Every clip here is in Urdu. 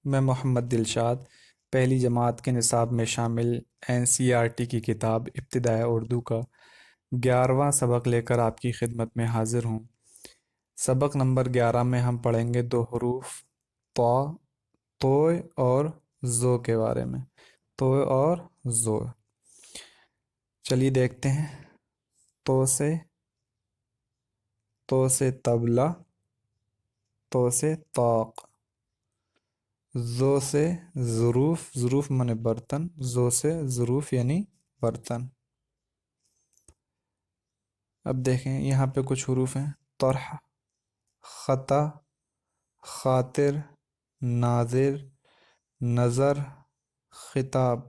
میں محمد دلشاد پہلی جماعت کے نصاب میں شامل این سی آر ٹی کی کتاب ابتدائے اردو کا 11واں سبق لے کر آپ کی خدمت میں حاضر ہوں۔ سبق نمبر 11 میں ہم پڑھیں گے دو حروف طا، توئے اور زو کے بارے میں۔ توئے اور زو، چلیے دیکھتے ہیں۔ تو سے طبلہ، تو سے طاق، زو سے ظروف، ظروف منے برتن، زو سے ظروف یعنی برتن۔ اب دیکھیں یہاں پہ کچھ حروف ہیں: طرح، خطا، خاطر، ناظر، نظر، خطاب۔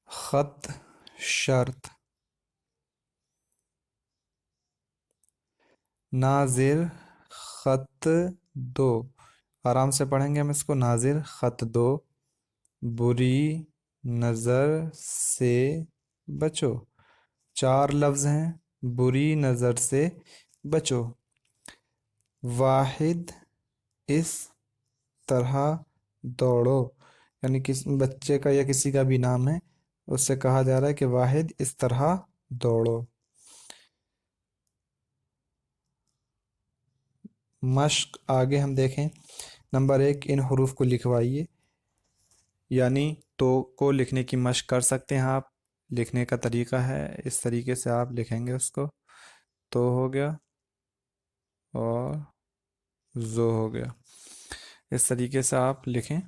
خط، شرط، ناظر، خط دو، آرام سے پڑھیں گے ہم اس کو۔ ناظر خط دو، بری نظر سے بچو۔ 4 لفظ ہیں، بری نظر سے بچو۔ واحد، اس طرح دوڑو، یعنی کسی بچے کا یا کسی کا بھی نام ہے، اس سے کہا جا رہا ہے کہ واحد اس طرح دوڑو۔ مشق، آگے ہم دیکھیں۔ نمبر 1، ان حروف کو لکھوائیے، یعنی تو کو لکھنے کی مشق کر سکتے ہیں آپ۔ لکھنے کا طریقہ ہے اس طریقے سے آپ لکھیں گے اس کو۔ تو ہو گیا اور زو ہو گیا، اس طریقے سے آپ لکھیں۔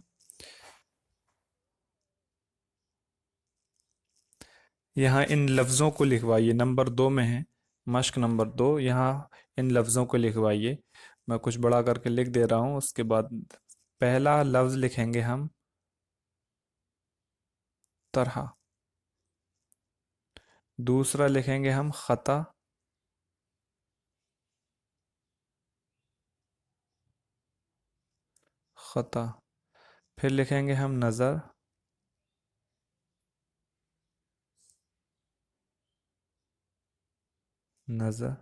یہاں ان لفظوں کو لکھوائیے، نمبر 2 میں ہے مشق نمبر 2، یہاں ان لفظوں کو لکھوائیے۔ میں کچھ بڑا کر کے لکھ دے رہا ہوں، اس کے بعد پہلا لفظ لکھیں گے ہم طرح، دوسرا لکھیں گے ہم خطا، خطا، پھر لکھیں گے ہم نظر، نظر،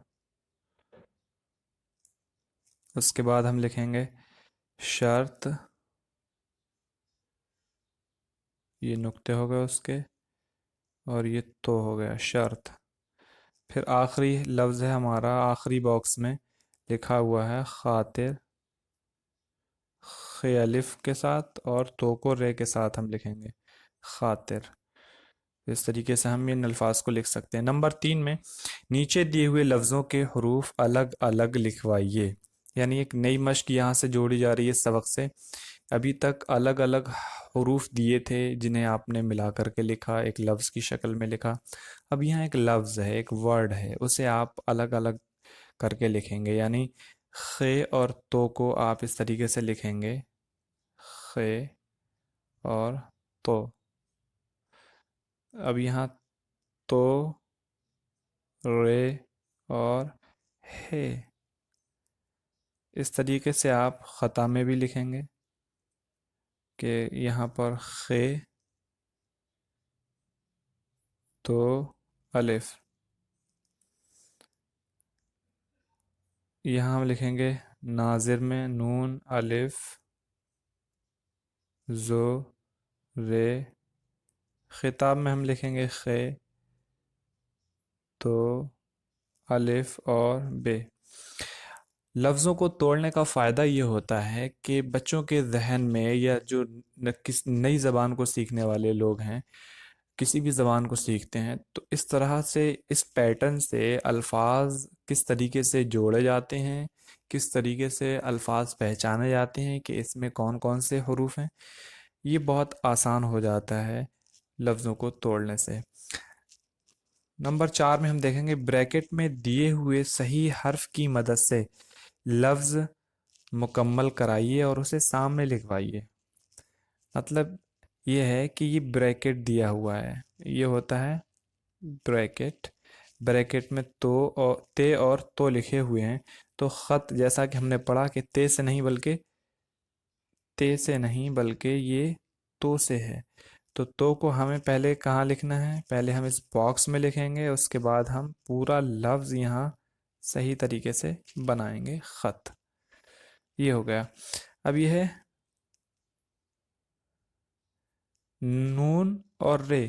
اس کے بعد ہم لکھیں گے شرط، یہ نقطے ہو گئے اس کے، اور یہ تو ہو گیا شرط۔ پھر آخری لفظ ہے ہمارا، آخری باکس میں لکھا ہوا ہے خاطر، خ الف کے ساتھ اور تو کو رے کے ساتھ ہم لکھیں گے خاطر۔ اس طریقے سے ہم ان الفاظ کو لکھ سکتے ہیں۔ نمبر 3 میں نیچے دیے ہوئے لفظوں کے حروف الگ الگ لکھوائیے، یعنی ایک نئی مشق یہاں سے جوڑی جا رہی ہے اس سبق سے۔ ابھی تک الگ الگ حروف دیے تھے جنہیں آپ نے ملا کر کے لکھا، ایک لفظ کی شکل میں لکھا۔ اب یہاں ایک لفظ ہے، ایک ورڈ ہے، اسے آپ الگ الگ کر کے لکھیں گے، یعنی خ اور تو کو آپ اس طریقے سے لکھیں گے، خ اور تو۔ اب یہاں تو، رے اور ہے، اس طریقے سے آپ خطا میں بھی لکھیں گے کہ یہاں پر خ تو الف، یہاں ہم لکھیں گے ناظر میں نون الف زو رے، خطاب میں ہم لکھیں گے خ تو الف اور بے۔ لفظوں کو توڑنے کا فائدہ یہ ہوتا ہے کہ بچوں کے ذہن میں، یا جو کس نئی زبان کو سیکھنے والے لوگ ہیں، کسی بھی زبان کو سیکھتے ہیں، تو اس طرح سے اس پیٹرن سے الفاظ کس طریقے سے جوڑے جاتے ہیں، کس طریقے سے الفاظ پہچانے جاتے ہیں کہ اس میں کون کون سے حروف ہیں، یہ بہت آسان ہو جاتا ہے لفظوں کو توڑنے سے۔ نمبر 4 میں ہم دیکھیں گے بریکٹ میں دیے ہوئے صحیح حرف کی مدد سے لفظ مکمل کرائیے اور اسے سامنے لکھوائیے۔ مطلب یہ ہے کہ یہ بریکٹ دیا ہوا ہے، یہ ہوتا ہے بریکٹ، بریکٹ میں تو اور تے اور تو لکھے ہوئے ہیں، تو خط جیسا کہ ہم نے پڑھا کہ تے سے نہیں بلکہ یہ تو سے ہے، تو کو ہمیں پہلے کہاں لکھنا ہے؟ پہلے ہم اس باکس میں لکھیں گے، اس کے بعد ہم پورا لفظ یہاں صحیح طریقے سے بنائیں گے خط. یہ ہو گیا. اب یہ ہے نون اور رے.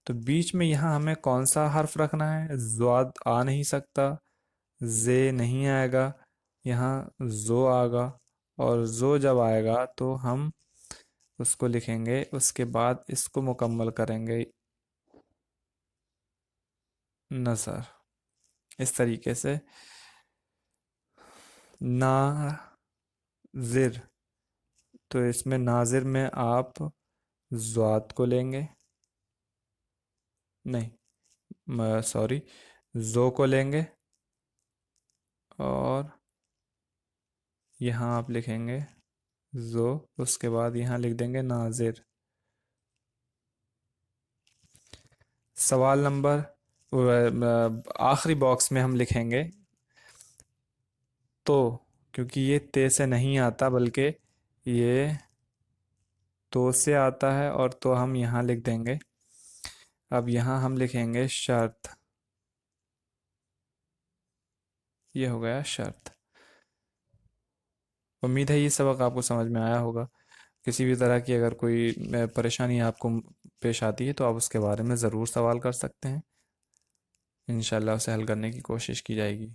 تو بیچ میں یہاں ہمیں کون سا حرف رکھنا ہے؟ زواد آ نہیں سکتا، زے نہیں آئے گا، یہاں زو آگا. اور زو جب آئے گا تو ہم اس کو لکھیں گے، اس کے بعد اس کو مکمل کریں گے نظر. اس طریقے سے ناظر. تو اس میں ناظر میں آپ زواد کو لیں گے، نہیں سوری، زو کو لیں گے، اور یہاں آپ لکھیں گے زو، اس کے بعد یہاں لکھ دیں گے ناظر. سوال نمبر آخری باکس میں ہم لکھیں گے تو، کیونکہ یہ تے سے نہیں آتا بلکہ یہ تو سے آتا ہے، اور تو ہم یہاں لکھ دیں گے. اب یہاں ہم لکھیں گے شرط. یہ ہو گیا شرط. امید ہے یہ سبق آپ کو سمجھ میں آیا ہوگا. کسی بھی طرح کی اگر کوئی پریشانی آپ کو پیش آتی ہے تو آپ اس کے بارے میں ضرور سوال کر سکتے ہیں، انشاءاللہ اسے حل کرنے کی کوشش کی جائے گی.